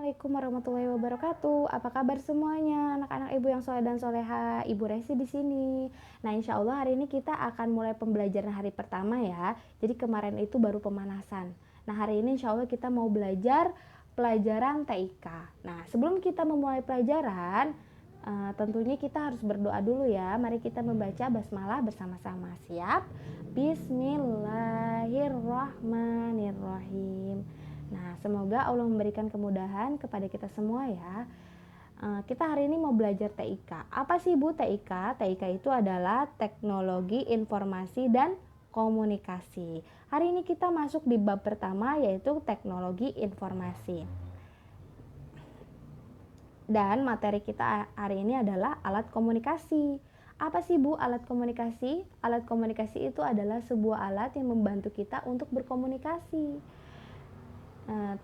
Assalamualaikum warahmatullahi wabarakatuh. Apa kabar semuanya, anak-anak ibu yang soleh dan soleha? Ibu Resi di sini. Nah, insya Allah hari ini kita akan mulai pembelajaran hari pertama ya. Jadi kemarin itu baru pemanasan. Nah, hari ini insya Allah kita mau belajar pelajaran TIK. Nah, sebelum kita memulai pelajaran, tentunya kita harus berdoa dulu ya. Mari kita membaca basmalah bersama-sama. Siap? Bismillahirrahmanirrahim. Nah, semoga Allah memberikan kemudahan kepada kita semua ya. Kita hari ini mau belajar TIK. Apa sih Bu TIK? TIK itu adalah teknologi informasi dan komunikasi. Hari ini kita masuk di bab pertama yaitu teknologi informasi. Dan materi kita hari ini adalah alat komunikasi. Apa sih Bu alat komunikasi? Alat komunikasi itu adalah sebuah alat yang membantu kita untuk berkomunikasi.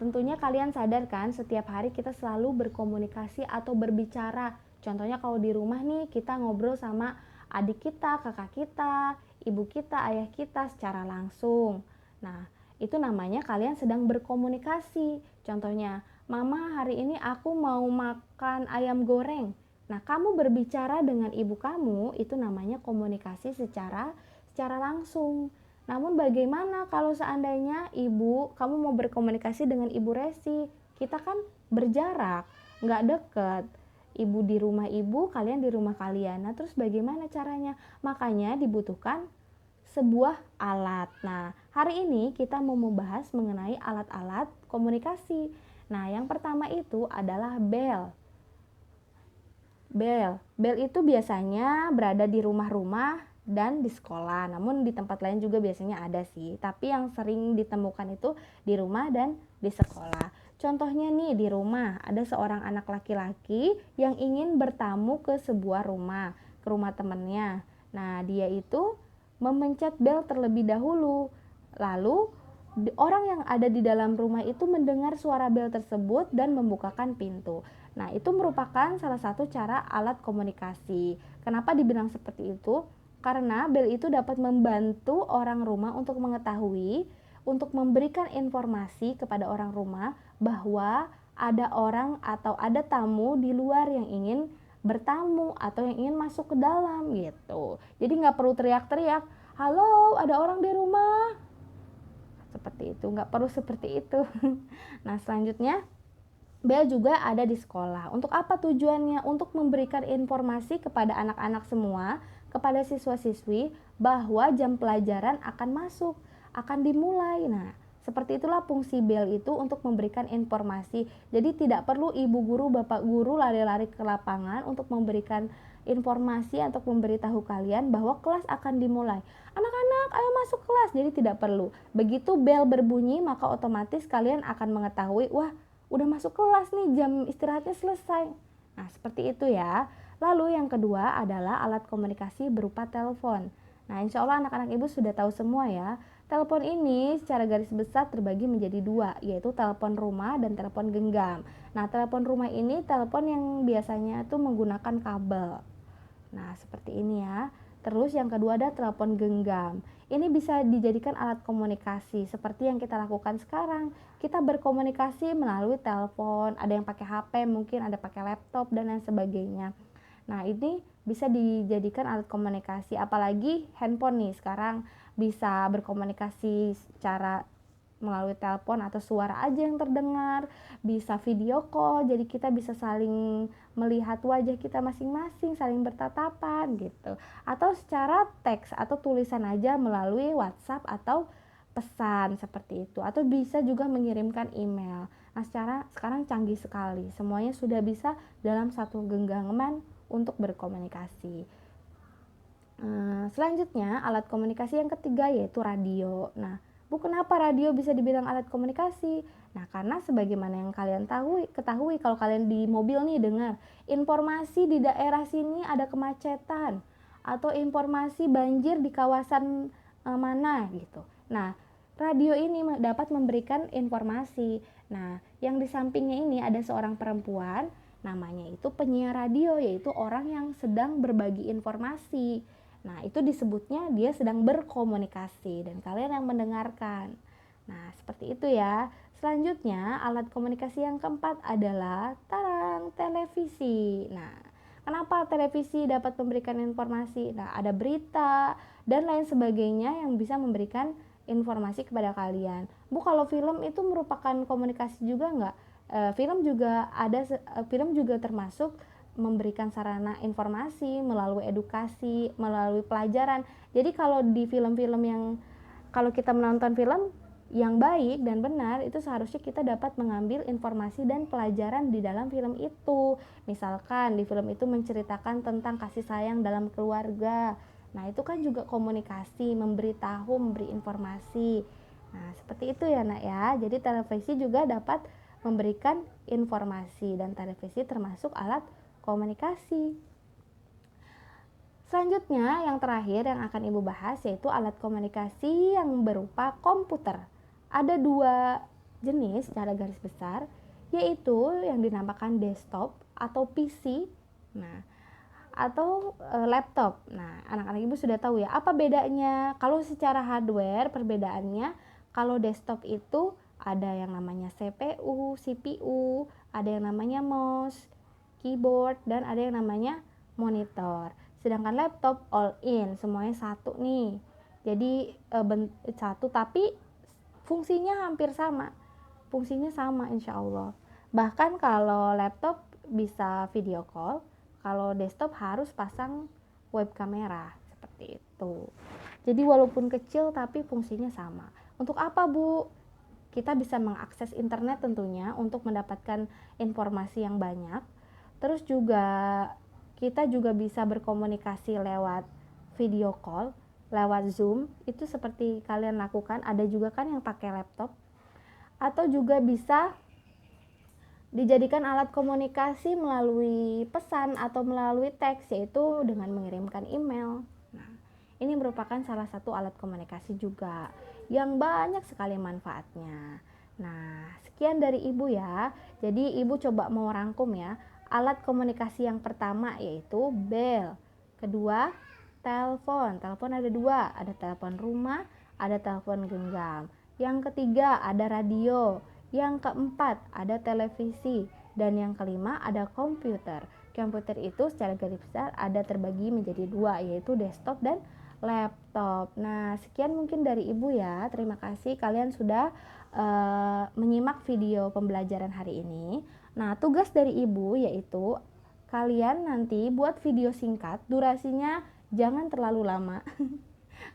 Tentunya kalian sadar kan setiap hari kita selalu berkomunikasi atau berbicara. Contohnya kalau di rumah nih kita ngobrol sama adik kita, kakak kita, ibu kita, ayah kita secara langsung. Nah, itu namanya kalian sedang berkomunikasi. Contohnya, Mama hari ini aku mau makan ayam goreng. Nah, kamu berbicara dengan ibu kamu, itu namanya komunikasi secara langsung. Namun bagaimana kalau seandainya kamu mau berkomunikasi dengan Ibu Resi? Kita kan berjarak, nggak deket. Ibu di rumah ibu, kalian di rumah kalian. Nah, terus bagaimana caranya? Makanya dibutuhkan sebuah alat. Nah, hari ini kita mau membahas mengenai alat-alat komunikasi. Nah, yang pertama itu adalah bel. Bel itu biasanya berada di rumah-rumah dan di sekolah. Namun di tempat lain juga biasanya ada sih. Tapi yang sering ditemukan itu di rumah dan di sekolah. Contohnya nih di rumah ada seorang anak laki-laki yang ingin bertamu ke sebuah rumah, ke rumah temannya. Nah, dia itu memencet bel terlebih dahulu. Lalu orang yang ada di dalam rumah itu mendengar suara bel tersebut dan membukakan pintu. Nah, itu merupakan salah satu cara alat komunikasi. Kenapa dibilang seperti itu? Karena bel itu dapat membantu orang rumah untuk mengetahui, untuk memberikan informasi kepada orang rumah bahwa ada orang atau ada tamu di luar yang ingin bertamu atau yang ingin masuk ke dalam gitu. Jadi nggak perlu teriak-teriak, halo ada orang di rumah. Seperti itu, nggak perlu seperti itu. Nah, selanjutnya bel juga ada di sekolah. Untuk apa tujuannya? Untuk memberikan informasi kepada anak-anak semua, kepada siswa-siswi bahwa jam pelajaran akan masuk, akan dimulai. Nah, seperti itulah fungsi bel itu untuk memberikan informasi. Jadi tidak perlu ibu guru, bapak guru lari-lari ke lapangan untuk memberikan informasi atau memberitahu kalian bahwa kelas akan dimulai. Anak-anak, ayo masuk kelas. Jadi tidak perlu. Begitu bel berbunyi, maka otomatis kalian akan mengetahui, wah, udah masuk kelas nih, jam istirahatnya selesai. Nah, seperti itu ya. Lalu yang kedua adalah alat komunikasi berupa telepon. Nah, insya Allah anak-anak ibu sudah tahu semua ya. Telepon ini secara garis besar terbagi menjadi dua, yaitu telepon rumah dan telepon genggam. Nah, telepon rumah ini telepon yang biasanya itu menggunakan kabel. Nah, seperti ini ya. Terus yang kedua ada telepon genggam. Ini bisa dijadikan alat komunikasi seperti yang kita lakukan sekarang. Kita berkomunikasi melalui telepon, ada yang pakai HP, mungkin ada pakai laptop dan lain sebagainya. Nah, ini bisa dijadikan alat komunikasi, apalagi handphone nih sekarang bisa berkomunikasi secara melalui telepon atau suara aja yang terdengar, bisa video call, jadi kita bisa saling melihat wajah kita masing-masing, saling bertatapan gitu. Atau secara teks atau tulisan aja melalui WhatsApp atau pesan seperti itu. Atau bisa juga mengirimkan email. Nah, sekarang canggih sekali. Semuanya sudah bisa dalam satu genggaman untuk berkomunikasi. Selanjutnya, alat komunikasi yang ketiga yaitu radio. Nah, Bu, kenapa radio bisa dibilang alat komunikasi? Nah, karena sebagaimana yang kalian ketahui kalau kalian di mobil nih dengar informasi di daerah sini ada kemacetan atau informasi banjir di kawasan mana gitu. Nah, radio ini dapat memberikan informasi. Nah, yang di sampingnya ini ada seorang perempuan, namanya itu penyiar radio, yaitu orang yang sedang berbagi informasi. Nah, itu disebutnya dia sedang berkomunikasi dan kalian yang mendengarkan. Nah, seperti itu ya. Selanjutnya, alat komunikasi yang keempat adalah televisi. Nah, kenapa televisi dapat memberikan informasi? Nah, ada berita dan lain sebagainya yang bisa memberikan informasi kepada kalian. Bu, kalau film itu merupakan komunikasi juga nggak? Film juga termasuk memberikan sarana informasi melalui edukasi, melalui pelajaran. Jadi kalau kita menonton film yang baik dan benar, itu seharusnya kita dapat mengambil informasi dan pelajaran di dalam film itu. Misalkan di film itu menceritakan tentang kasih sayang dalam keluarga. Nah, itu kan juga komunikasi, memberitahu, memberi informasi. Nah, seperti itu ya, Nak ya. Jadi televisi juga dapat memberikan informasi dan televisi termasuk alat komunikasi. Selanjutnya, yang terakhir yang akan Ibu bahas yaitu alat komunikasi yang berupa komputer. Ada dua jenis secara garis besar, yaitu yang dinamakan desktop atau PC, atau laptop. Nah, anak-anak Ibu sudah tahu ya, apa bedanya? Kalau secara hardware, perbedaannya, kalau desktop itu ada yang namanya CPU, CPU, ada yang namanya mouse, keyboard, dan ada yang namanya monitor. Sedangkan laptop all in, semuanya satu nih. Jadi satu tapi fungsinya hampir sama. Fungsinya sama insya Allah. Bahkan kalau laptop bisa video call, kalau desktop harus pasang web kamera seperti itu. Jadi walaupun kecil tapi fungsinya sama. Untuk apa, Bu? Kita bisa mengakses internet tentunya untuk mendapatkan informasi yang banyak. Terus juga kita juga bisa berkomunikasi lewat video call, lewat Zoom, itu seperti kalian lakukan. Ada juga kan yang pakai laptop. Atau juga bisa dijadikan alat komunikasi melalui pesan atau melalui teks, yaitu dengan mengirimkan email. Nah, ini merupakan salah satu alat komunikasi juga yang banyak sekali manfaatnya. Nah, sekian dari Ibu ya. Jadi Ibu coba mau rangkum ya. Alat komunikasi yang pertama yaitu bel. Kedua, telepon. Telepon ada dua, ada telepon rumah, ada telepon genggam. Yang ketiga ada radio. Yang keempat ada televisi. Dan yang kelima ada komputer. Komputer itu secara garis besar ada terbagi menjadi dua, yaitu desktop dan laptop. Nah, sekian mungkin dari Ibu ya. Terima kasih kalian sudah menyimak video pembelajaran hari ini. Nah, tugas dari Ibu yaitu kalian nanti buat video singkat, durasinya jangan terlalu lama.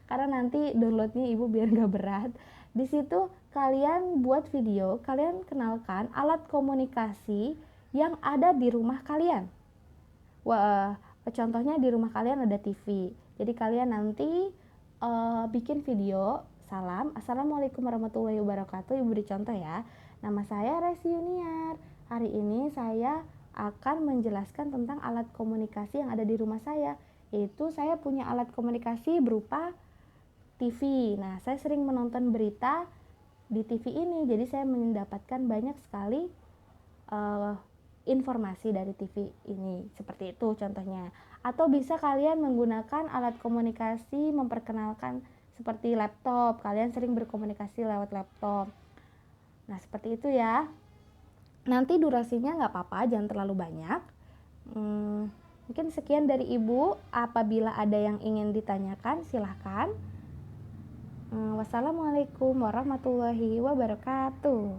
Karena nanti downloadnya Ibu biar gak berat. Di situ kalian buat video, kalian kenalkan alat komunikasi yang ada di rumah kalian. Wah, contohnya di rumah kalian ada TV. Jadi kalian nanti bikin video salam, Assalamualaikum warahmatullahi wabarakatuh. Ibu beri contoh ya. Nama saya Resi Yuniar. Hari ini saya akan menjelaskan tentang alat komunikasi yang ada di rumah saya. Yaitu saya punya alat komunikasi berupa TV. Nah, saya sering menonton berita di TV ini. Jadi saya mendapatkan banyak sekali informasi dari TV ini. Seperti itu contohnya. Atau bisa kalian menggunakan alat komunikasi memperkenalkan seperti laptop. Kalian sering berkomunikasi lewat laptop. Nah, seperti itu ya. Nanti durasinya nggak apa-apa, jangan terlalu banyak. Mungkin sekian dari Ibu. Apabila ada yang ingin ditanyakan, silahkan. Wassalamualaikum warahmatullahi wabarakatuh.